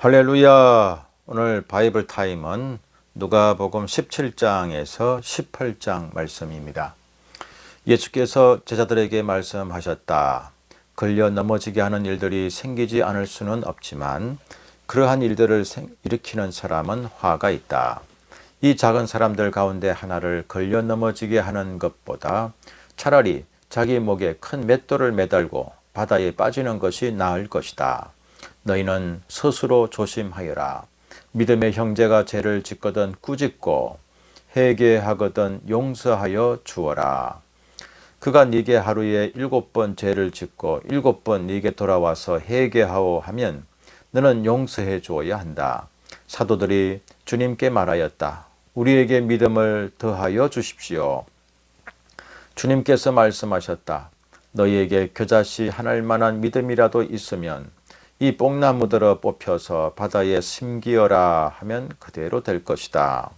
할렐루야. 오늘 바이블 타임은 누가복음 17장에서 18장 말씀입니다. 예수께서 제자들에게 말씀하셨다. 걸려 넘어지게 하는 일들이 생기지 않을 수는 없지만 그러한 일들을 일으키는 사람은 화가 있다. 이 작은 사람들 가운데 하나를 걸려 넘어지게 하는 것보다 차라리 자기 목에 큰 맷돌을 매달고 바다에 빠지는 것이 나을 것이다. 너희는 스스로 조심하여라. 믿음의 형제가 죄를 짓거든 꾸짖고 회개하거든 용서하여 주어라. 그가 네게 하루에 7번 죄를 짓고 7번 네게 돌아와서 회개하오 하면 너는 용서해 주어야 한다. 사도들이 주님께 말하였다. 우리에게 믿음을 더하여 주십시오. 주님께서 말씀하셨다. 너희에게 겨자씨 하나일 만한 믿음이라도 있으면 이 뽕나무들어 뽑혀서 바다에 심기어라 하면 그대로 될 것이다.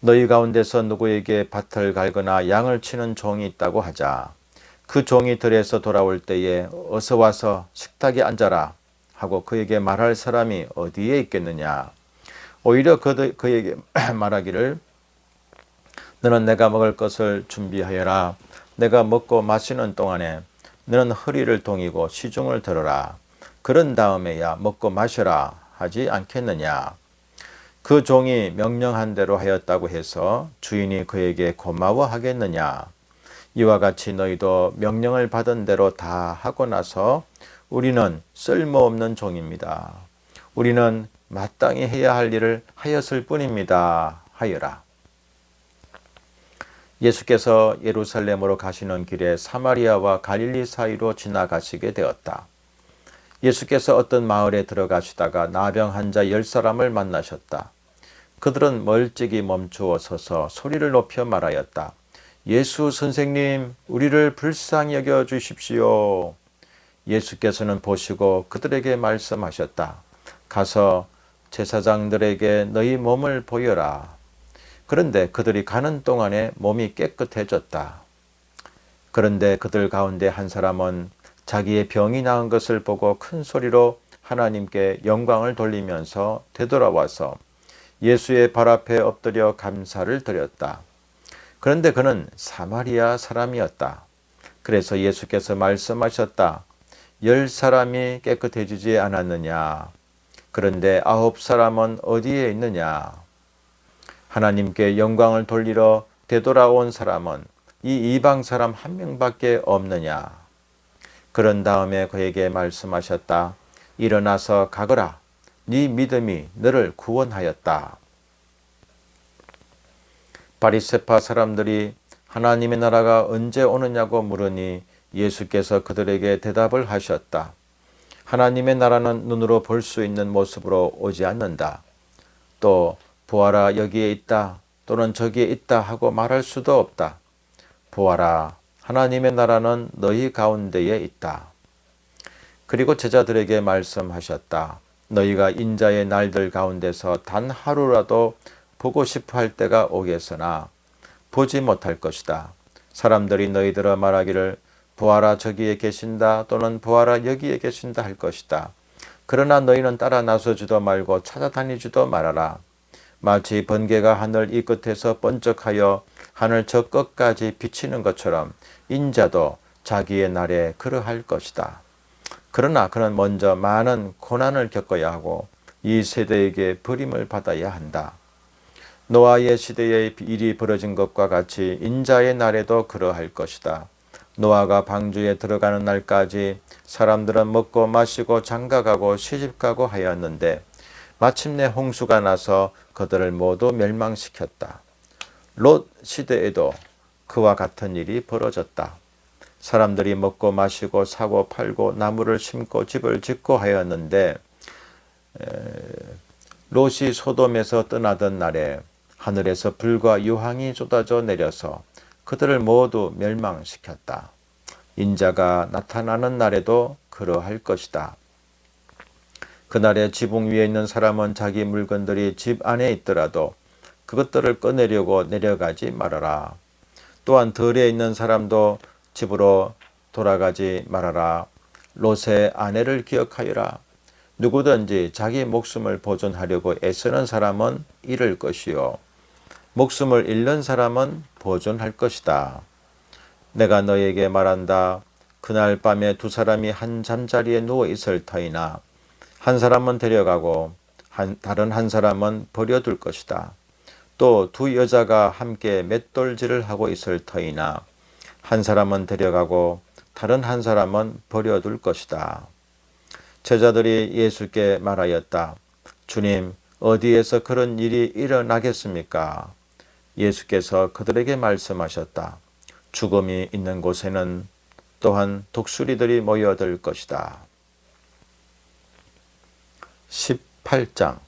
너희 가운데서 누구에게 밭을 갈거나 양을 치는 종이 있다고 하자. 그 종이 들에서 돌아올 때에 어서 와서 식탁에 앉아라 하고 그에게 말할 사람이 어디에 있겠느냐. 오히려 그에게 말하기를 너는 내가 먹을 것을 준비하여라. 내가 먹고 마시는 동안에 너는 허리를 동이고 시중을 들어라. 그런 다음에야 먹고 마셔라 하지 않겠느냐. 그 종이 명령한 대로 하였다고 해서 주인이 그에게 고마워하겠느냐. 이와 같이 너희도 명령을 받은 대로 다 하고 나서 우리는 쓸모없는 종입니다. 우리는 마땅히 해야 할 일을 하였을 뿐입니다. 하여라. 예수께서 예루살렘으로 가시는 길에 사마리아와 갈릴리 사이로 지나가시게 되었다. 예수께서 어떤 마을에 들어가시다가 나병 환자 10사람을 만나셨다. 그들은 멀찍이 멈추어 서서 소리를 높여 말하였다. 예수 선생님, 우리를 불쌍히 여겨 주십시오. 예수께서는 보시고 그들에게 말씀하셨다. 가서 제사장들에게 너희 몸을 보여라. 그런데 그들이 가는 동안에 몸이 깨끗해졌다. 그런데 그들 가운데 한 사람은 자기의 병이 나은 것을 보고 큰 소리로 하나님께 영광을 돌리면서 되돌아와서 예수의 발 앞에 엎드려 감사를 드렸다. 그런데 그는 사마리아 사람이었다. 그래서 예수께서 말씀하셨다. 10사람이 깨끗해지지 않았느냐? 그런데 9사람은 어디에 있느냐? 하나님께 영광을 돌리러 되돌아온 사람은 이 이방 사람 한 명밖에 없느냐? 그런 다음에 그에게 말씀하셨다. 일어나서 가거라. 네 믿음이 너를 구원하였다. 바리새파 사람들이 하나님의 나라가 언제 오느냐고 물으니 예수께서 그들에게 대답을 하셨다. 하나님의 나라는 눈으로 볼 수 있는 모습으로 오지 않는다. 또 보아라 여기에 있다 또는 저기에 있다 하고 말할 수도 없다. 보아라 하나님의 나라는 너희 가운데에 있다. 그리고 제자들에게 말씀하셨다. 너희가 인자의 날들 가운데서 단 하루라도 보고 싶어 할 때가 오겠으나 보지 못할 것이다. 사람들이 너희들어 말하기를 보아라 저기에 계신다 또는 보아라 여기에 계신다 할 것이다. 그러나 너희는 따라 나서지도 말고 찾아다니지도 말아라. 마치 번개가 하늘 이 끝에서 번쩍하여 하늘 저 끝까지 비치는 것처럼 인자도 자기의 날에 그러할 것이다. 그러나 그는 먼저 많은 고난을 겪어야 하고 이 세대에게 버림을 받아야 한다. 노아의 시대에 일이 벌어진 것과 같이 인자의 날에도 그러할 것이다. 노아가 방주에 들어가는 날까지 사람들은 먹고 마시고 장가가고 시집가고 하였는데 마침내 홍수가 나서 그들을 모두 멸망시켰다. 롯 시대에도 그와 같은 일이 벌어졌다. 사람들이 먹고 마시고 사고 팔고 나무를 심고 집을 짓고 하였는데 롯이 소돔에서 떠나던 날에 하늘에서 불과 유황이 쏟아져 내려서 그들을 모두 멸망시켰다. 인자가 나타나는 날에도 그러할 것이다. 그날에 지붕 위에 있는 사람은 자기 물건들이 집 안에 있더라도 그것들을 꺼내려고 내려가지 말아라. 또한 들에 있는 사람도 집으로 돌아가지 말아라. 롯의 아내를 기억하여라. 누구든지 자기 목숨을 보존하려고 애쓰는 사람은 잃을 것이요 목숨을 잃는 사람은 보존할 것이다. 내가 너에게 말한다. 그날 밤에 두 사람이 한 잠자리에 누워 있을 터이나 한 사람은 데려가고 다른 한 사람은 버려둘 것이다. 또 두 여자가 함께 맷돌질을 하고 있을 터이나 한 사람은 데려가고 다른 한 사람은 버려둘 것이다. 제자들이 예수께 말하였다. 주님, 어디에서 그런 일이 일어나겠습니까? 예수께서 그들에게 말씀하셨다. 죽음이 있는 곳에는 또한 독수리들이 모여들 것이다. 18장.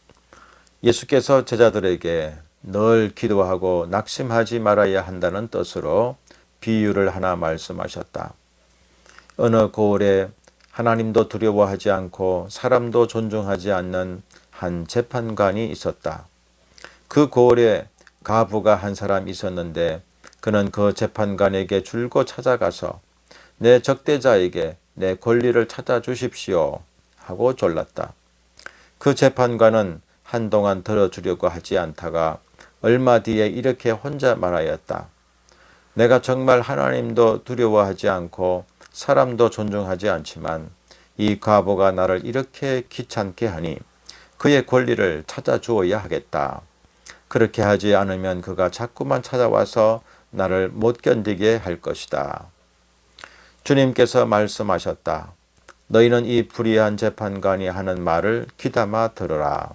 예수께서 제자들에게 늘 기도하고 낙심하지 말아야 한다는 뜻으로 비유를 하나 말씀하셨다. 어느 고을에 하나님도 두려워하지 않고 사람도 존중하지 않는 한 재판관이 있었다. 그 고을에 가부가 한 사람 있었는데 그는 그 재판관에게 줄곧 찾아가서 내 적대자에게 내 권리를 찾아주십시오 하고 졸랐다. 그 재판관은 한동안 들어주려고 하지 않다가 얼마 뒤에 이렇게 혼자 말하였다. 내가 정말 하나님도 두려워하지 않고 사람도 존중하지 않지만 이 과부가 나를 이렇게 귀찮게 하니 그의 권리를 찾아주어야 하겠다. 그렇게 하지 않으면 그가 자꾸만 찾아와서 나를 못 견디게 할 것이다. 주님께서 말씀하셨다. 너희는 이 불의한 재판관이 하는 말을 귀담아 들으라.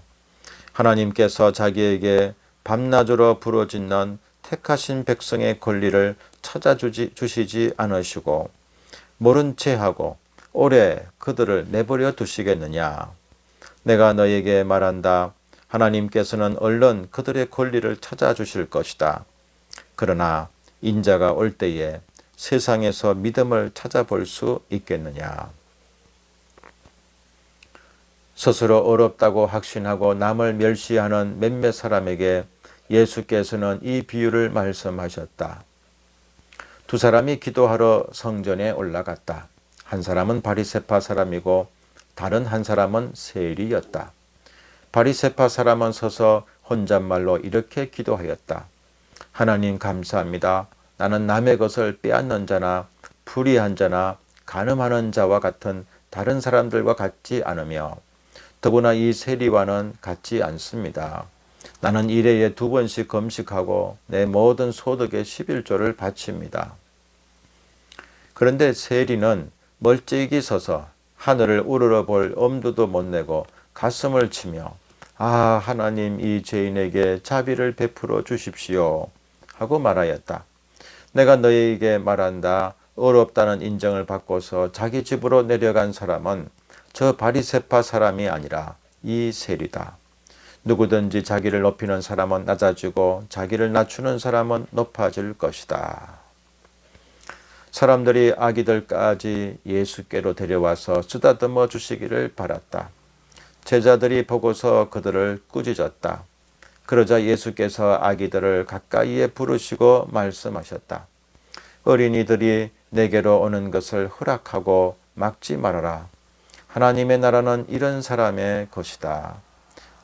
하나님께서 자기에게 밤낮으로 부르짖는 택하신 백성의 권리를 찾아주시지 않으시고 모른 채 하고 오래 그들을 내버려 두시겠느냐. 내가 너에게 말한다. 하나님께서는 얼른 그들의 권리를 찾아주실 것이다. 그러나 인자가 올 때에 세상에서 믿음을 찾아볼 수 있겠느냐. 스스로 어렵다고 확신하고 남을 멸시하는 몇몇 사람에게 예수께서는 이 비유를 말씀하셨다. 두 사람이 기도하러 성전에 올라갔다. 한 사람은 바리새파 사람이고 다른 한 사람은 세리였다. 바리새파 사람은 서서 혼잣말로 이렇게 기도하였다. 하나님 감사합니다. 나는 남의 것을 빼앗는 자나 불의한 자나 간음하는 자와 같은 다른 사람들과 같지 않으며 더구나 이 세리와는 같지 않습니다. 나는 일해에 2번씩 금식하고 내 모든 소득의 11조를 바칩니다. 그런데 세리는 멀찍이 서서 하늘을 우러러 볼 엄두도 못 내고 가슴을 치며 아 하나님 이 죄인에게 자비를 베풀어 주십시오 하고 말하였다. 내가 너희에게 말한다. 어렵다는 인정을 받고서 자기 집으로 내려간 사람은 저 바리새파 사람이 아니라 이 세리다. 누구든지 자기를 높이는 사람은 낮아지고 자기를 낮추는 사람은 높아질 것이다. 사람들이 아기들까지 예수께로 데려와서 쓰다듬어 주시기를 바랐다. 제자들이 보고서 그들을 꾸짖었다. 그러자 예수께서 아기들을 가까이에 부르시고 말씀하셨다. 어린이들이 내게로 오는 것을 허락하고 막지 말아라. 하나님의 나라는 이런 사람의 것이다.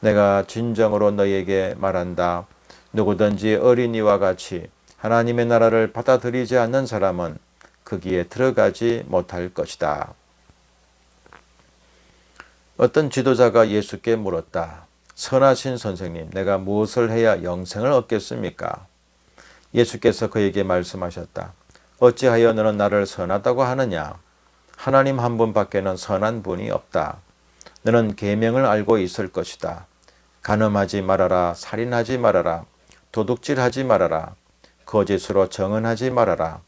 내가 진정으로 너희에게 말한다. 누구든지 어린이와 같이 하나님의 나라를 받아들이지 않는 사람은 거기에 들어가지 못할 것이다. 어떤 지도자가 예수께 물었다. 선하신 선생님, 내가 무엇을 해야 영생을 얻겠습니까? 예수께서 그에게 말씀하셨다. 어찌하여 너는 나를 선하다고 하느냐? 하나님 한 분밖에는 선한 분이 없다. 너는 계명을 알고 있을 것이다. 간음하지 말아라, 살인하지 말아라, 도둑질하지 말아라, 거짓으로 정언하지 말아라,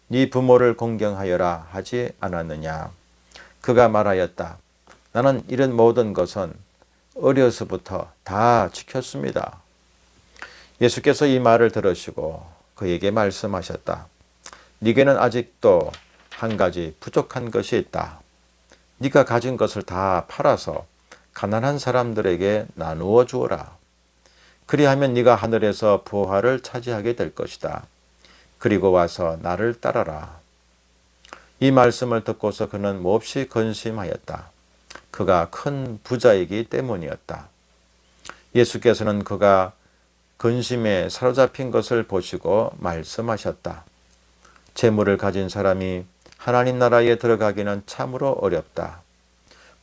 네 부모를 공경하여라 하지 않았느냐? 그가 말하였다. 나는 이런 모든 것은 어려서부터 다 지켰습니다. 예수께서 이 말을 들으시고 그에게 말씀하셨다. 네게는 아직도 한 가지 부족한 것이 있다. 네가 가진 것을 다 팔아서 가난한 사람들에게 나누어 주어라. 그리하면 네가 하늘에서 부활을 차지하게 될 것이다. 그리고 와서 나를 따라라. 이 말씀을 듣고서 그는 몹시 근심하였다. 그가 큰 부자이기 때문이었다. 예수께서는 그가 근심에 사로잡힌 것을 보시고 말씀하셨다. 재물을 가진 사람이 하나님 나라에 들어가기는 참으로 어렵다.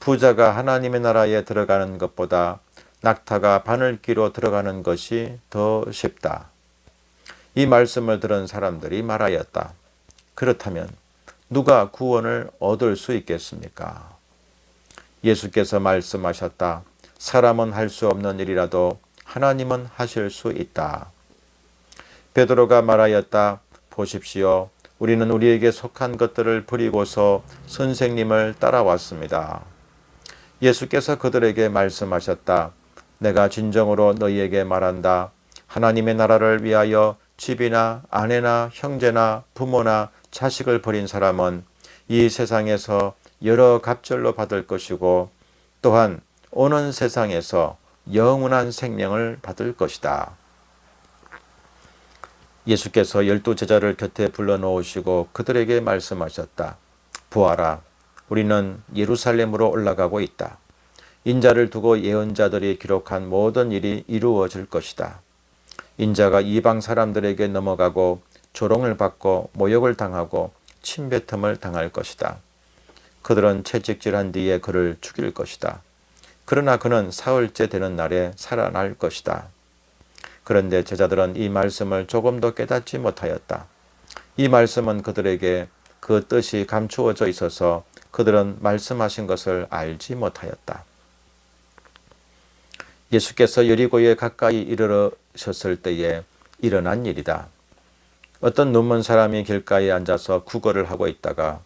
부자가 하나님의 나라에 들어가는 것보다 낙타가 바늘귀로 들어가는 것이 더 쉽다. 이 말씀을 들은 사람들이 말하였다. 그렇다면 누가 구원을 얻을 수 있겠습니까? 예수께서 말씀하셨다. 사람은 할 수 없는 일이라도 하나님은 하실 수 있다. 베드로가 말하였다. 보십시오. 우리는 우리에게 속한 것들을 버리고서 선생님을 따라왔습니다. 예수께서 그들에게 말씀하셨다. 내가 진정으로 너희에게 말한다. 하나님의 나라를 위하여 집이나 아내나 형제나 부모나 자식을 버린 사람은 이 세상에서 여러 갑절로 받을 것이고 또한 오는 세상에서 영원한 생명을 받을 것이다. 예수께서 12제자를 곁에 불러놓으시고 그들에게 말씀하셨다. 보아라, 우리는 예루살렘으로 올라가고 있다. 인자를 두고 예언자들이 기록한 모든 일이 이루어질 것이다. 인자가 이방 사람들에게 넘어가고 조롱을 받고 모욕을 당하고 침뱉음을 당할 것이다. 그들은 채찍질한 뒤에 그를 죽일 것이다. 그러나 그는 사흘째 되는 날에 살아날 것이다. 그런데 제자들은 이 말씀을 조금도 깨닫지 못하였다. 이 말씀은 그들에게 그 뜻이 감추어져 있어서 그들은 말씀하신 것을 알지 못하였다. 예수께서 여리고에 가까이 이르셨을 때에 일어난 일이다. 어떤 눈먼 사람이 길가에 앉아서 구걸을 하고 있다가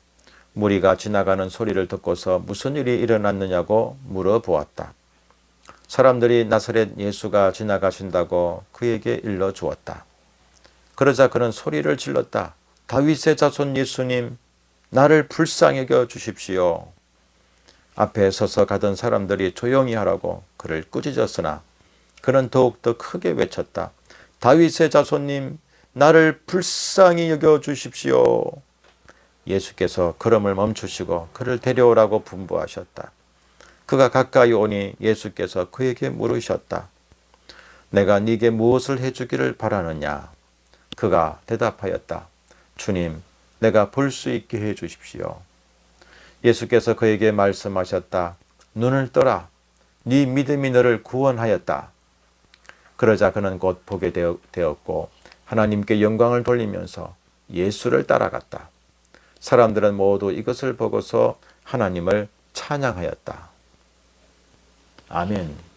무리가 지나가는 소리를 듣고서 무슨 일이 일어났느냐고 물어보았다. 사람들이 나사렛 예수가 지나가신다고 그에게 일러주었다. 그러자 그는 소리를 질렀다. 다윗의 자손 예수님, 나를 불쌍히 여겨 주십시오. 앞에 서서 가던 사람들이 조용히 하라고 그를 꾸짖었으나 그는 더욱더 크게 외쳤다. 다윗의 자손님, 나를 불쌍히 여겨 주십시오. 예수께서 걸음을 멈추시고 그를 데려오라고 분부하셨다. 그가 가까이 오니 예수께서 그에게 물으셨다. 내가 네게 무엇을 해주기를 바라느냐? 그가 대답하였다. 주님, 내가 볼 수 있게 해주십시오. 예수께서 그에게 말씀하셨다. 눈을 떠라. 네 믿음이 너를 구원하였다. 그러자 그는 곧 보게 되었고 하나님께 영광을 돌리면서 예수를 따라갔다. 사람들은 모두 이것을 보고서 하나님을 찬양하였다. 아멘.